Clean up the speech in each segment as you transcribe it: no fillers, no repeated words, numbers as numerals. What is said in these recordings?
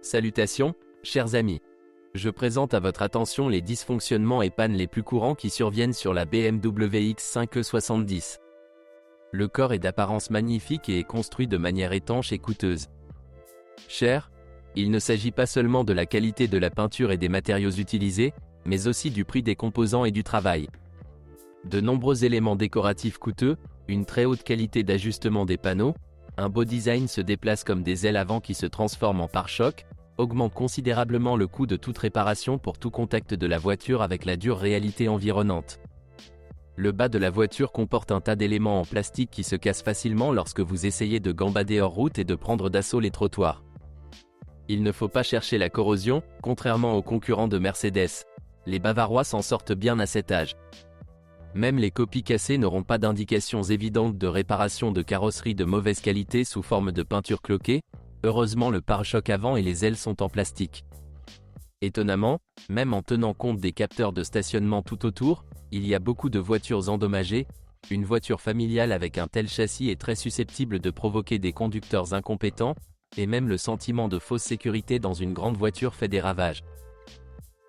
Salutations, chers amis. Je présente à votre attention les dysfonctionnements et pannes les plus courants qui surviennent sur la BMW X5e70. Le corps est d'apparence magnifique et est construit de manière étanche et coûteuse. Cher, il ne s'agit pas seulement de la qualité de la peinture et des matériaux utilisés, mais aussi du prix des composants et du travail. De nombreux éléments décoratifs coûteux, une très haute qualité d'ajustement des panneaux, un beau design se déplace comme des ailes avant qui se transforment en pare-chocs, augmente considérablement le coût de toute réparation pour tout contact de la voiture avec la dure réalité environnante. Le bas de la voiture comporte un tas d'éléments en plastique qui se cassent facilement lorsque vous essayez de gambader hors route et de prendre d'assaut les trottoirs. Il ne faut pas chercher la corrosion, contrairement aux concurrents de Mercedes. Les Bavarois s'en sortent bien à cet âge. Même les copies cassées n'auront pas d'indications évidentes de réparation de carrosserie de mauvaise qualité sous forme de peinture cloquée. Heureusement, le pare-choc avant et les ailes sont en plastique. Étonnamment, même en tenant compte des capteurs de stationnement tout autour, il y a beaucoup de voitures endommagées. Une voiture familiale avec un tel châssis est très susceptible de provoquer des conducteurs incompétents, et même le sentiment de fausse sécurité dans une grande voiture fait des ravages.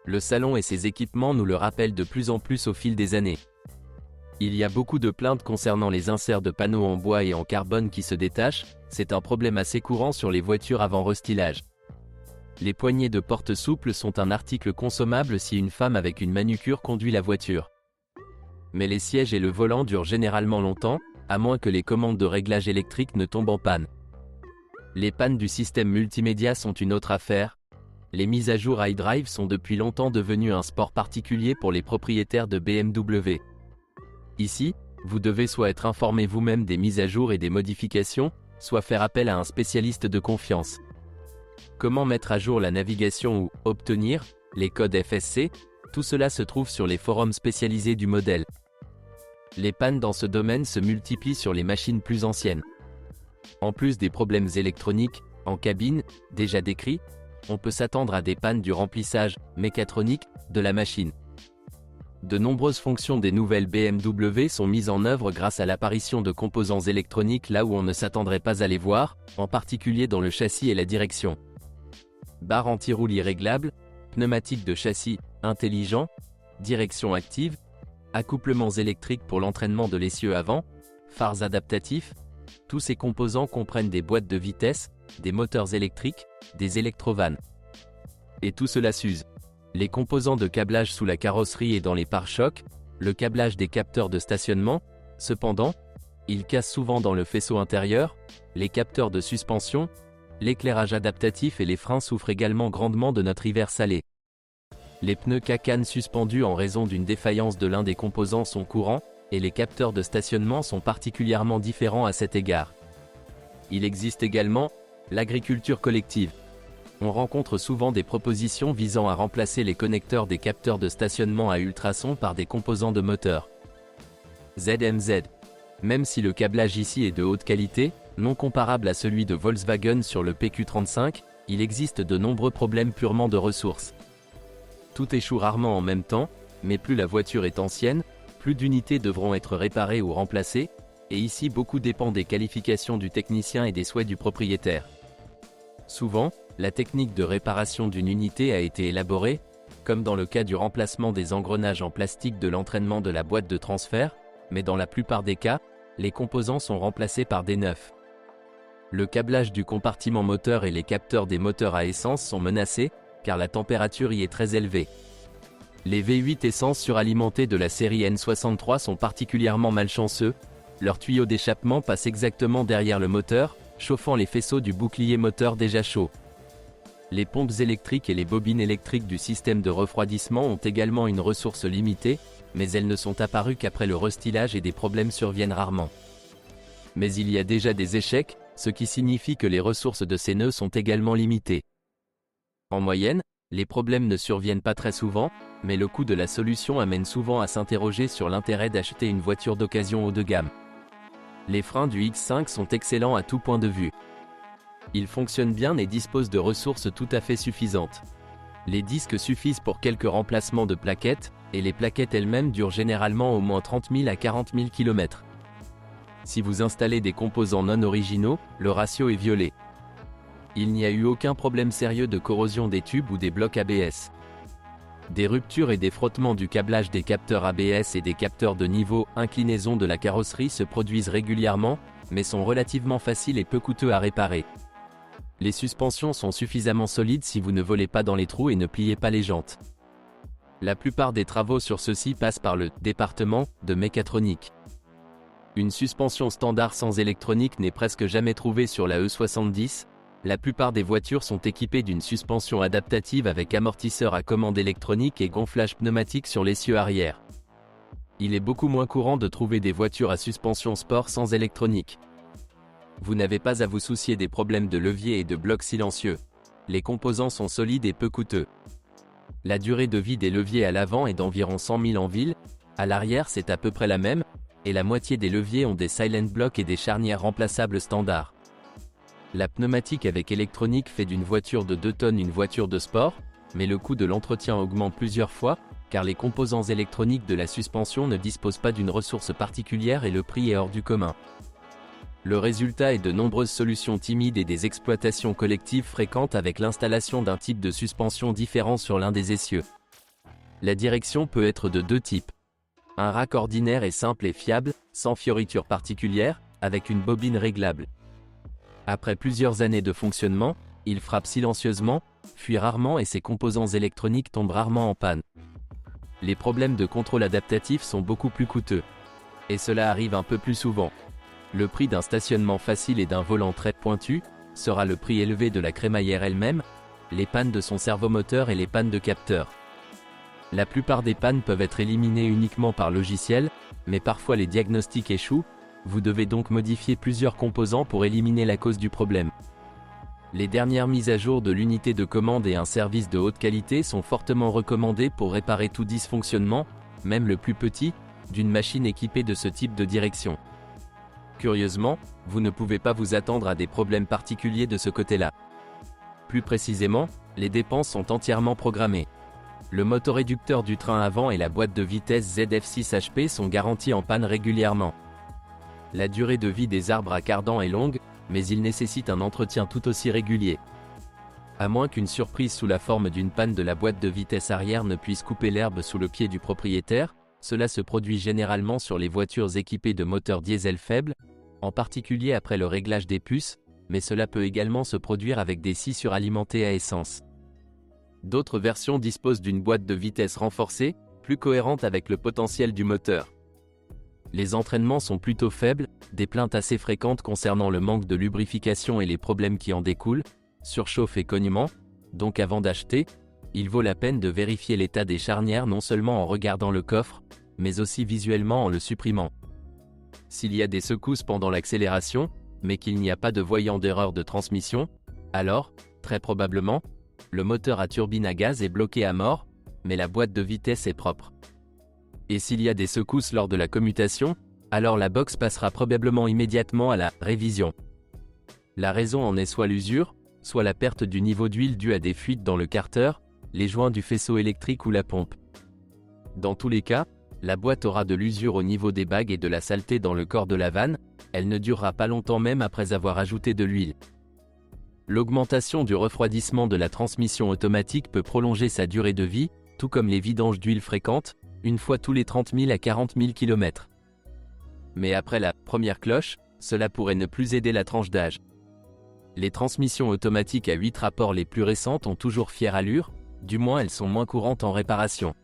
Le salon et ses équipements nous le rappellent de plus en plus au fil des années. Il y a beaucoup de plaintes concernant les inserts de panneaux en bois et en carbone qui se détachent, c'est un problème assez courant sur les voitures avant restylage. Les poignées de porte souples sont un article consommable si une femme avec une manucure conduit la voiture. Mais les sièges et le volant durent généralement longtemps, à moins que les commandes de réglage électrique ne tombent en panne. Les pannes du système multimédia sont une autre affaire. Les mises à jour iDrive sont depuis longtemps devenues un sport particulier pour les propriétaires de BMW. Ici, vous devez soit être informé vous-même des mises à jour et des modifications, soit faire appel à un spécialiste de confiance. Comment mettre à jour la navigation ou obtenir les codes FSC, tout cela se trouve sur les forums spécialisés du modèle. Les pannes dans ce domaine se multiplient sur les machines plus anciennes. En plus des problèmes électroniques, en cabine, déjà décrits, on peut s'attendre à des pannes du remplissage mécatronique de la machine. De nombreuses fonctions des nouvelles BMW sont mises en œuvre grâce à l'apparition de composants électroniques là où on ne s'attendrait pas à les voir, en particulier dans le châssis et la direction. Barre anti-roulis réglable, pneumatiques de châssis intelligent, direction active, accouplements électriques pour l'entraînement de l'essieu avant, phares adaptatifs. Tous ces composants comprennent des boîtes de vitesse, des moteurs électriques, des électrovannes. Et tout cela s'use. Les composants de câblage sous la carrosserie et dans les pare-chocs, le câblage des capteurs de stationnement, cependant, ils cassent souvent dans le faisceau intérieur, les capteurs de suspension, l'éclairage adaptatif et les freins souffrent également grandement de notre hiver salé. Les pneus cacanes suspendus en raison d'une défaillance de l'un des composants sont courants, et les capteurs de stationnement sont particulièrement différents à cet égard. Il existe également l'agriculture collective. On rencontre souvent des propositions visant à remplacer les connecteurs des capteurs de stationnement à ultrasons par des composants de moteur. ZMZ. Même si le câblage ici est de haute qualité, non comparable à celui de Volkswagen sur le PQ35, il existe de nombreux problèmes purement de ressources. Tout échoue rarement en même temps, mais plus la voiture est ancienne, plus d'unités devront être réparées ou remplacées, et ici beaucoup dépend des qualifications du technicien et des souhaits du propriétaire. Souvent, la technique de réparation d'une unité a été élaborée, comme dans le cas du remplacement des engrenages en plastique de l'entraînement de la boîte de transfert, mais dans la plupart des cas, les composants sont remplacés par des neufs. Le câblage du compartiment moteur et les capteurs des moteurs à essence sont menacés, car la température y est très élevée. Les V8 essence suralimentés de la série N63 sont particulièrement malchanceux, leur tuyau d'échappement passe exactement derrière le moteur, chauffant les faisceaux du bouclier moteur déjà chaud. Les pompes électriques et les bobines électriques du système de refroidissement ont également une ressource limitée, mais elles ne sont apparues qu'après le restylage et des problèmes surviennent rarement. Mais il y a déjà des échecs, ce qui signifie que les ressources de ces nœuds sont également limitées. En moyenne, les problèmes ne surviennent pas très souvent, mais le coût de la solution amène souvent à s'interroger sur l'intérêt d'acheter une voiture d'occasion haut de gamme. Les freins du X5 sont excellents à tout point de vue. Ils fonctionnent bien et disposent de ressources tout à fait suffisantes. Les disques suffisent pour quelques remplacements de plaquettes, et les plaquettes elles-mêmes durent généralement au moins 30 000 à 40 000 km. Si vous installez des composants non originaux, le ratio est violé. Il n'y a eu aucun problème sérieux de corrosion des tubes ou des blocs ABS. Des ruptures et des frottements du câblage des capteurs ABS et des capteurs de niveau inclinaison de la carrosserie se produisent régulièrement, mais sont relativement faciles et peu coûteux à réparer. Les suspensions sont suffisamment solides si vous ne volez pas dans les trous et ne pliez pas les jantes. La plupart des travaux sur ceux-ci passent par le département de mécatronique. Une suspension standard sans électronique n'est presque jamais trouvée sur la E70. La plupart des voitures sont équipées d'une suspension adaptative avec amortisseur à commande électronique et gonflage pneumatique sur l'essieu arrière. Il est beaucoup moins courant de trouver des voitures à suspension sport sans électronique. Vous n'avez pas à vous soucier des problèmes de levier et de blocs silencieux. Les composants sont solides et peu coûteux. La durée de vie des leviers à l'avant est d'environ 100 000 en ville, à l'arrière c'est à peu près la même, et la moitié des leviers ont des silent blocks et des charnières remplaçables standards. La pneumatique avec électronique fait d'une voiture de 2 tonnes une voiture de sport, mais le coût de l'entretien augmente plusieurs fois, car les composants électroniques de la suspension ne disposent pas d'une ressource particulière et le prix est hors du commun. Le résultat est de nombreuses solutions timides et des exploitations collectives fréquentes avec l'installation d'un type de suspension différent sur l'un des essieux. La direction peut être de 2 types. Un rack ordinaire est simple et fiable, sans fioritures particulières, avec une bobine réglable. Après plusieurs années de fonctionnement, il frappe silencieusement, fuit rarement et ses composants électroniques tombent rarement en panne. Les problèmes de contrôle adaptatif sont beaucoup plus coûteux. Et cela arrive un peu plus souvent. Le prix d'un stationnement facile et d'un volant très pointu sera le prix élevé de la crémaillère elle-même, les pannes de son servomoteur et les pannes de capteurs. La plupart des pannes peuvent être éliminées uniquement par logiciel, mais parfois les diagnostics échouent. Vous devez donc modifier plusieurs composants pour éliminer la cause du problème. Les dernières mises à jour de l'unité de commande et un service de haute qualité sont fortement recommandés pour réparer tout dysfonctionnement, même le plus petit, d'une machine équipée de ce type de direction. Curieusement, vous ne pouvez pas vous attendre à des problèmes particuliers de ce côté-là. Plus précisément, les dépenses sont entièrement programmées. Le motoréducteur du train avant et la boîte de vitesse ZF6HP sont garantis en panne régulièrement. La durée de vie des arbres à cardan est longue, mais ils nécessitent un entretien tout aussi régulier. À moins qu'une surprise sous la forme d'une panne de la boîte de vitesse arrière ne puisse couper l'herbe sous le pied du propriétaire, cela se produit généralement sur les voitures équipées de moteurs diesel faibles, en particulier après le réglage des puces, mais cela peut également se produire avec des scies suralimentées à essence. D'autres versions disposent d'une boîte de vitesse renforcée, plus cohérente avec le potentiel du moteur. Les entraînements sont plutôt faibles, des plaintes assez fréquentes concernant le manque de lubrification et les problèmes qui en découlent, surchauffe et cognement, donc avant d'acheter, il vaut la peine de vérifier l'état des charnières non seulement en regardant le coffre, mais aussi visuellement en le supprimant. S'il y a des secousses pendant l'accélération, mais qu'il n'y a pas de voyant d'erreur de transmission, alors, très probablement, le moteur à turbine à gaz est bloqué à mort, mais la boîte de vitesse est propre. Et s'il y a des secousses lors de la commutation, alors la box passera probablement immédiatement à la révision. La raison en est soit l'usure, soit la perte du niveau d'huile due à des fuites dans le carter, les joints du faisceau électrique ou la pompe. Dans tous les cas, la boîte aura de l'usure au niveau des bagues et de la saleté dans le corps de la vanne, elle ne durera pas longtemps même après avoir ajouté de l'huile. L'augmentation du refroidissement de la transmission automatique peut prolonger sa durée de vie, tout comme les vidanges d'huile fréquentes, une fois tous les 30 000 à 40 000 km. Mais après la première cloche, cela pourrait ne plus aider la tranche d'âge. Les transmissions automatiques à 8 rapports les plus récentes ont toujours fière allure, du moins elles sont moins courantes en réparation.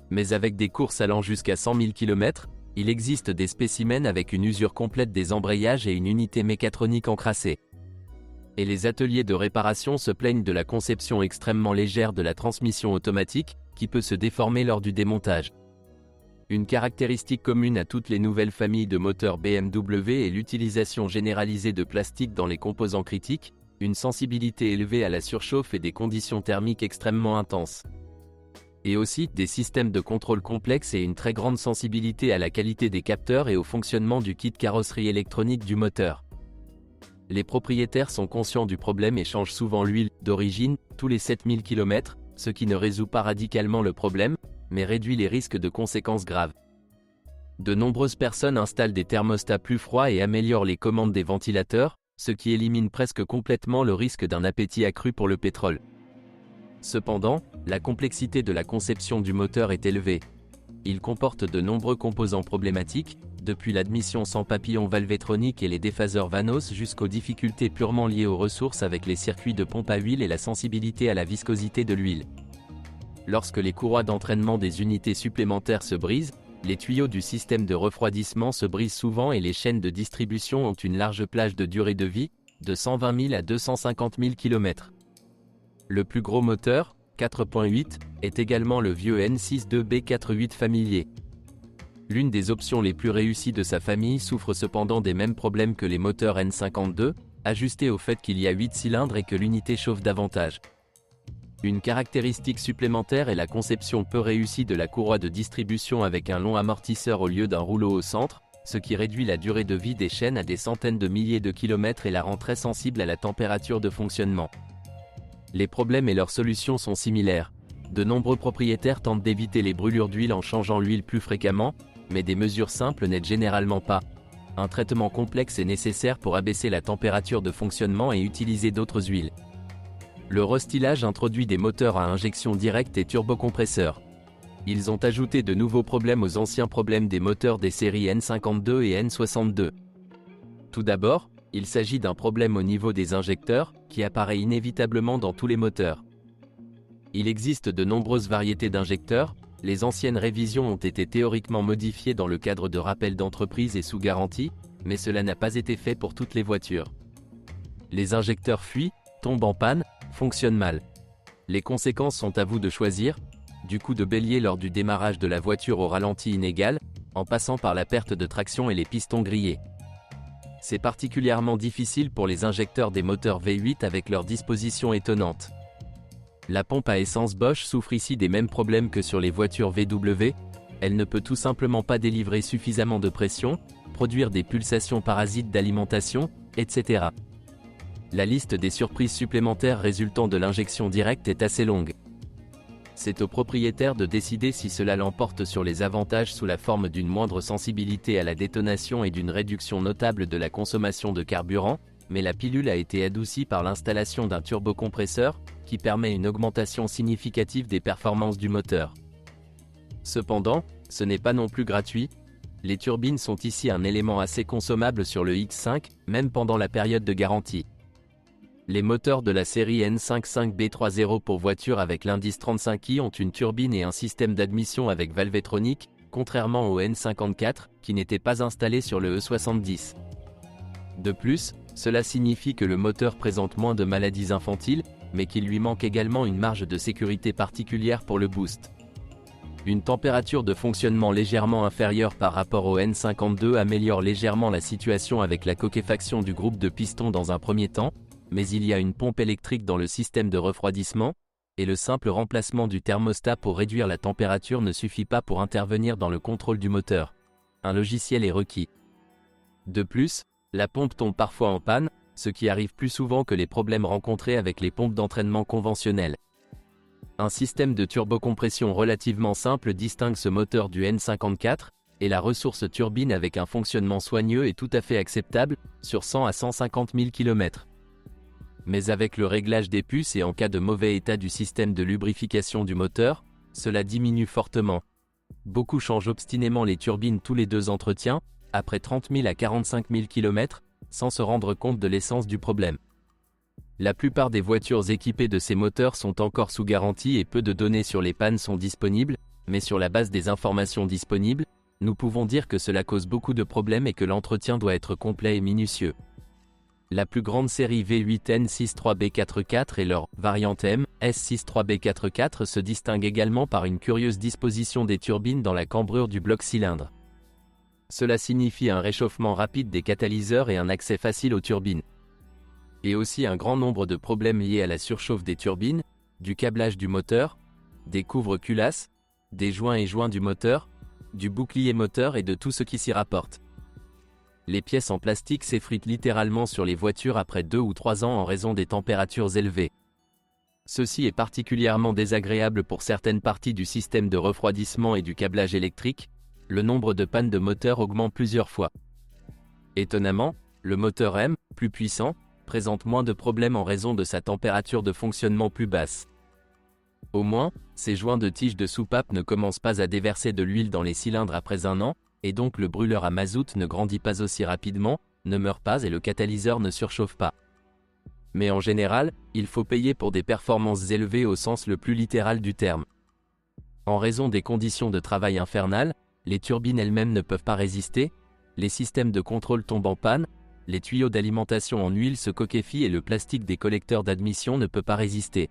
Mais avec des courses allant jusqu'à 100 000 km, il existe des spécimens avec une usure complète des embrayages et une unité mécatronique encrassée. Et les ateliers de réparation se plaignent de la conception extrêmement légère de la transmission automatique, qui peut se déformer lors du démontage. Une caractéristique commune à toutes les nouvelles familles de moteurs BMW est l'utilisation généralisée de plastique dans les composants critiques, une sensibilité élevée à la surchauffe et des conditions thermiques extrêmement intenses. Et aussi des systèmes de contrôle complexes et une très grande sensibilité à la qualité des capteurs et au fonctionnement du kit carrosserie électronique du moteur. Les propriétaires sont conscients du problème et changent souvent l'huile d'origine tous les 7000 km, ce qui ne résout pas radicalement le problème, mais réduit les risques de conséquences graves. De nombreuses personnes installent des thermostats plus froids et améliorent les commandes des ventilateurs, ce qui élimine presque complètement le risque d'un appétit accru pour le pétrole. Cependant, la complexité de la conception du moteur est élevée. Il comporte de nombreux composants problématiques, depuis l'admission sans papillon valvétronique et les déphaseurs Vanos jusqu'aux difficultés purement liées aux ressources avec les circuits de pompe à huile et la sensibilité à la viscosité de l'huile. Lorsque les courroies d'entraînement des unités supplémentaires se brisent, les tuyaux du système de refroidissement se brisent souvent et les chaînes de distribution ont une large plage de durée de vie, de 120 000 à 250 000 km. Le plus gros moteur, 4.8, est également le vieux N62B48 familier. L'une des options les plus réussies de sa famille souffre cependant des mêmes problèmes que les moteurs N52, ajustés au fait qu'il y a 8 cylindres et que l'unité chauffe davantage. Une caractéristique supplémentaire est la conception peu réussie de la courroie de distribution avec un long amortisseur au lieu d'un rouleau au centre, ce qui réduit la durée de vie des chaînes à des centaines de milliers de kilomètres et la rend très sensible à la température de fonctionnement. Les problèmes et leurs solutions sont similaires. De nombreux propriétaires tentent d'éviter les brûlures d'huile en changeant l'huile plus fréquemment, mais des mesures simples n'aident généralement pas. Un traitement complexe est nécessaire pour abaisser la température de fonctionnement et utiliser d'autres huiles. Le restylage introduit des moteurs à injection directe et turbocompresseurs. Ils ont ajouté de nouveaux problèmes aux anciens problèmes des moteurs des séries N52 et N62. Tout d'abord, il s'agit d'un problème au niveau des injecteurs, qui apparaît inévitablement dans tous les moteurs. Il existe de nombreuses variétés d'injecteurs, les anciennes révisions ont été théoriquement modifiées dans le cadre de rappels d'entreprise et sous garantie, mais cela n'a pas été fait pour toutes les voitures. Les injecteurs fuient, tombent en panne, fonctionnent mal. Les conséquences sont à vous de choisir, du coup de bélier lors du démarrage de la voiture au ralenti inégal, en passant par la perte de traction et les pistons grillés. C'est particulièrement difficile pour les injecteurs des moteurs V8 avec leur disposition étonnante. La pompe à essence Bosch souffre ici des mêmes problèmes que sur les voitures VW, elle ne peut tout simplement pas délivrer suffisamment de pression, produire des pulsations parasites d'alimentation, etc. La liste des surprises supplémentaires résultant de l'injection directe est assez longue. C'est au propriétaire de décider si cela l'emporte sur les avantages sous la forme d'une moindre sensibilité à la détonation et d'une réduction notable de la consommation de carburant, mais la pilule a été adoucie par l'installation d'un turbocompresseur, qui permet une augmentation significative des performances du moteur. Cependant, ce n'est pas non plus gratuit. Les turbines sont ici un élément assez consommable sur le X5, même pendant la période de garantie. Les moteurs de la série N55B30 pour voitures avec l'indice 35i ont une turbine et un système d'admission avec valvétronique, contrairement au N54, qui n'était pas installé sur le E70. De plus, cela signifie que le moteur présente moins de maladies infantiles, mais qu'il lui manque également une marge de sécurité particulière pour le boost. Une température de fonctionnement légèrement inférieure par rapport au N52 améliore légèrement la situation avec la coquefaction du groupe de pistons dans un premier temps, mais il y a une pompe électrique dans le système de refroidissement, et le simple remplacement du thermostat pour réduire la température ne suffit pas pour intervenir dans le contrôle du moteur. Un logiciel est requis. De plus, la pompe tombe parfois en panne, ce qui arrive plus souvent que les problèmes rencontrés avec les pompes d'entraînement conventionnelles. Un système de turbocompression relativement simple distingue ce moteur du N54, et la ressource turbine avec un fonctionnement soigneux est tout à fait acceptable, sur 100 à 150 000 km. Mais avec le réglage des puces et en cas de mauvais état du système de lubrification du moteur, cela diminue fortement. Beaucoup changent obstinément les turbines tous les 2 entretiens, après 30 000 à 45 000 km, sans se rendre compte de l'essence du problème. La plupart des voitures équipées de ces moteurs sont encore sous garantie et peu de données sur les pannes sont disponibles, mais sur la base des informations disponibles, nous pouvons dire que cela cause beaucoup de problèmes et que l'entretien doit être complet et minutieux. La plus grande série V8 N63B44 et leur variante M, S63B44 se distingue également par une curieuse disposition des turbines dans la cambrure du bloc cylindre. Cela signifie un réchauffement rapide des catalyseurs et un accès facile aux turbines. Et aussi un grand nombre de problèmes liés à la surchauffe des turbines, du câblage du moteur, des couvre-culasses, des joints et joints du moteur, du bouclier moteur et de tout ce qui s'y rapporte. Les pièces en plastique s'effritent littéralement sur les voitures après 2 ou 3 ans en raison des températures élevées. Ceci est particulièrement désagréable pour certaines parties du système de refroidissement et du câblage électrique, le nombre de pannes de moteur augmente plusieurs fois. Étonnamment, le moteur M, plus puissant, présente moins de problèmes en raison de sa température de fonctionnement plus basse. Au moins, ces joints de tige de soupape ne commencent pas à déverser de l'huile dans les cylindres après un an, et donc le brûleur à mazout ne grandit pas aussi rapidement, ne meurt pas et le catalyseur ne surchauffe pas. Mais en général, il faut payer pour des performances élevées au sens le plus littéral du terme. En raison des conditions de travail infernales, les turbines elles-mêmes ne peuvent pas résister, les systèmes de contrôle tombent en panne, les tuyaux d'alimentation en huile se coquéfient et le plastique des collecteurs d'admission ne peut pas résister.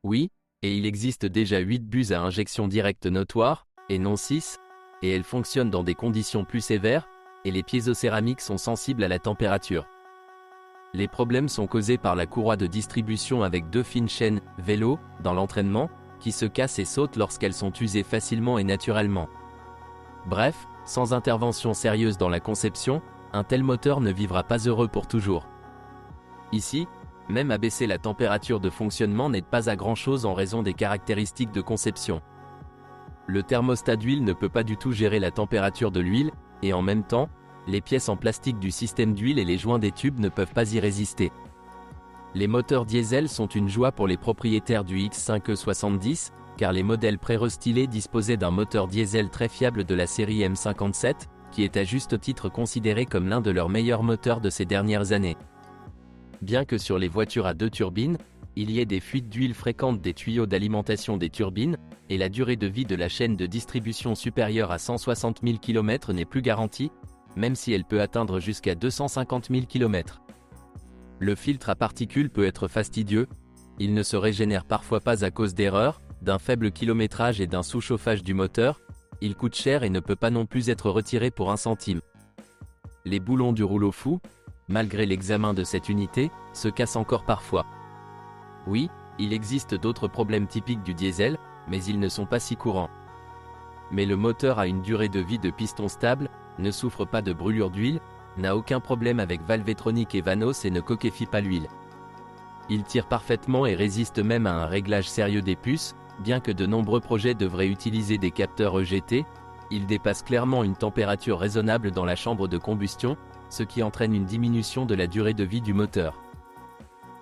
Oui, et il existe déjà 8 buses à injection directe notoires, et non 6, et elles fonctionnent dans des conditions plus sévères, et les piézocéramiques sont sensibles à la température. Les problèmes sont causés par la courroie de distribution avec 2 fines chaînes vélo dans l'entraînement, qui se cassent et sautent lorsqu'elles sont usées facilement et naturellement. Bref, sans intervention sérieuse dans la conception, un tel moteur ne vivra pas heureux pour toujours. Ici, même abaisser la température de fonctionnement n'aide pas à grand chose en raison des caractéristiques de conception. Le thermostat d'huile ne peut pas du tout gérer la température de l'huile, et en même temps, les pièces en plastique du système d'huile et les joints des tubes ne peuvent pas y résister. Les moteurs diesel sont une joie pour les propriétaires du X5E70, car les modèles pré-restylés disposaient d'un moteur diesel très fiable de la série M57, qui est à juste titre considéré comme l'un de leurs meilleurs moteurs de ces dernières années. Bien que sur les voitures à 2 turbines, il y ait des fuites d'huile fréquentes des tuyaux d'alimentation des turbines, et la durée de vie de la chaîne de distribution supérieure à 160 000 km n'est plus garantie, même si elle peut atteindre jusqu'à 250 000 km. Le filtre à particules peut être fastidieux, il ne se régénère parfois pas à cause d'erreurs, d'un faible kilométrage et d'un sous-chauffage du moteur, il coûte cher et ne peut pas non plus être retiré pour 1 centime. Les boulons du rouleau fou, malgré l'examen de cette unité, se cassent encore parfois. Oui, il existe d'autres problèmes typiques du diesel, mais ils ne sont pas si courants. Mais le moteur a une durée de vie de piston stable, ne souffre pas de brûlure d'huile, n'a aucun problème avec Valvetronic et Vanos et ne coquéfie pas l'huile. Il tire parfaitement et résiste même à un réglage sérieux des puces, bien que de nombreux projets devraient utiliser des capteurs EGT, il dépasse clairement une température raisonnable dans la chambre de combustion, ce qui entraîne une diminution de la durée de vie du moteur.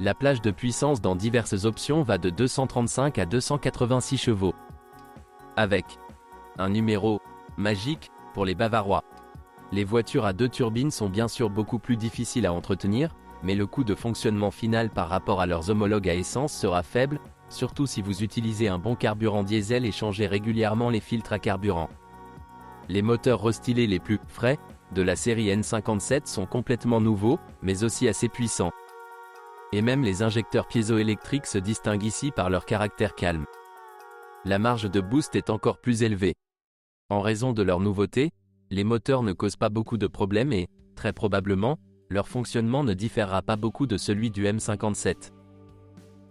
La plage de puissance dans diverses options va de 235 à 286 chevaux. Avec un numéro magique pour les Bavarois. Les voitures à 2 turbines sont bien sûr beaucoup plus difficiles à entretenir, mais le coût de fonctionnement final par rapport à leurs homologues à essence sera faible, surtout si vous utilisez un bon carburant diesel et changez régulièrement les filtres à carburant. Les moteurs restylés les plus frais de la série N57 sont complètement nouveaux, mais aussi assez puissants. Et même les injecteurs piézoélectriques se distinguent ici par leur caractère calme. La marge de boost est encore plus élevée. En raison de leur nouveauté, les moteurs ne causent pas beaucoup de problèmes et, très probablement, leur fonctionnement ne différera pas beaucoup de celui du M57.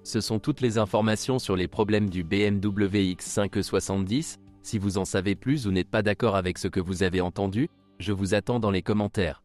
Ce sont toutes les informations sur les problèmes du BMW X5E70. Si vous en savez plus ou n'êtes pas d'accord avec ce que vous avez entendu, je vous attends dans les commentaires.